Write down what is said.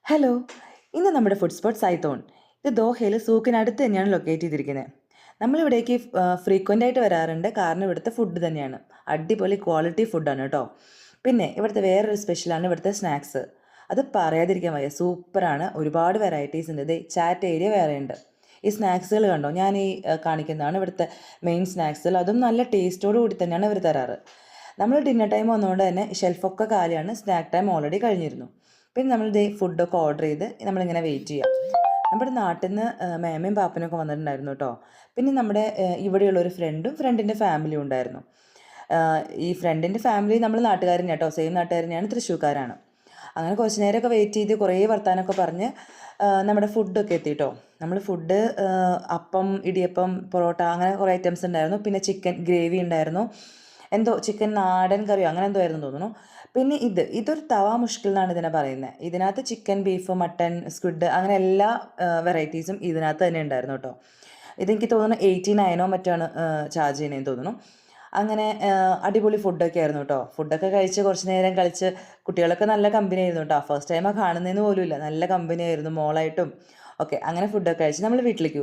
Hello, ഇന്ന് നമ്മുടെ food spot സൈത്തോൺ. ഇത് ദോഹയിൽ സൂക്കിനടുത്ത് തന്നെയാണ് ലൊക്കേറ്റ് ചെയ്തിരിക്കുന്നത്. നമ്മളിവിടേക്ക് ഫ്രീക്വൻ്റ് ആയിട്ട് വരാറുണ്ട്, കാരണം ഇവിടുത്തെ ഫുഡ് തന്നെയാണ് അടിപൊളി ക്വാളിറ്റി ഫുഡാണ് കേട്ടോ. പിന്നെ ഇവിടുത്തെ വേറൊരു സ്പെഷ്യലാണ് ഇവിടുത്തെ സ്നാക്സ്. അത് പറയാതിരിക്കാൻ വയ്യ, സൂപ്പറാണ്. ഒരുപാട് വെറൈറ്റീസ് ഉണ്ട്. ഇത് ചാറ്റ് ഏരിയ വേറെ ഉണ്ട്. ഈ സ്നാക്സുകൾ കണ്ടോ, ഞാൻ ഈ കാണിക്കുന്നതാണ് ഇവിടുത്തെ മെയിൻ സ്നാക്സുകൾ. അതും നല്ല ടേസ്റ്റോട് കൂടി തന്നെയാണ് ഇവർ തരാറ്. നമ്മൾ ഡിന്നർ ടൈം വന്നതുകൊണ്ട് തന്നെ ഷെൽഫൊക്കെ കാലിയാണ്, സ്നാക്ക് ടൈം ഓൾറെഡി കഴിഞ്ഞിരുന്നു. പിന്നെ നമ്മളിത് ഫുഡൊക്കെ ഓർഡർ ചെയ്ത് നമ്മളിങ്ങനെ വെയിറ്റ് ചെയ്യാം. നമ്മുടെ നാട്ടിൽ നിന്ന് മേമയും പാപ്പനൊക്കെ വന്നിട്ടുണ്ടായിരുന്നു കേട്ടോ. പിന്നെ നമ്മുടെ ഇവിടെയുള്ളൊരു ഫ്രണ്ടിൻ്റെ ഫാമിലിയും ഉണ്ടായിരുന്നു. ഈ ഫ്രണ്ടിൻ്റെ ഫാമിലി നമ്മൾ നാട്ടുകാർ തന്നെ കേട്ടോ, സെയിം നാട്ടുകാർ തന്നെയാണ്, തൃശ്ശൂർക്കാരാണ്. അങ്ങനെ കുറച്ച് നേരമൊക്കെ വെയിറ്റ് ചെയ്ത് കുറേ വർത്താനമൊക്കെ പറഞ്ഞ് നമ്മുടെ ഫുഡൊക്കെ എത്തി കേട്ടോ. നമ്മൾ ഫുഡ് അപ്പം, ഇടിയപ്പം, പൊറോട്ട, അങ്ങനെ കുറേ ഐറ്റംസ് ഉണ്ടായിരുന്നു. പിന്നെ ചിക്കൻ ഗ്രേവി ഉണ്ടായിരുന്നു, എന്തോ ചിക്കൻ നാടൻ കറിയോ അങ്ങനെ എന്തോ ആയിരുന്നു തോന്നുന്നു. പിന്നെ ഇതൊരു തവ മുഷ്കിൽ എന്നാണ് ഇതിനെ പറയുന്നത്. ഇതിനകത്ത് ചിക്കൻ, ബീഫ്, മട്ടൻ, സ്ക്വിഡ്, അങ്ങനെ എല്ലാ വെറൈറ്റീസും ഇതിനകത്ത് തന്നെ ഉണ്ടായിരുന്നു കേട്ടോ. ഇതെനിക്ക് തോന്നുന്നു 89 മറ്റാണ് ചാർജ് ചെയ്യുന്നതെന്ന് തോന്നുന്നു. അങ്ങനെ അടിപൊളി ഫുഡൊക്കെ ആയിരുന്നു കേട്ടോ. ഫുഡൊക്കെ കഴിച്ച് കുറച്ച് നേരം കളിച്ച് കുട്ടികളൊക്കെ നല്ല കമ്പനി ആയിരുന്നു കേട്ടോ. ഫസ്റ്റ് ടൈമാണ് കാണുന്നതെന്ന് പോലും ഇല്ല, നല്ല കമ്പനി ആയിരുന്നു മോളായിട്ടും. ഓക്കെ, അങ്ങനെ ഫുഡൊക്കെ കഴിച്ച് നമ്മൾ വീട്ടിലേക്ക് പോയി.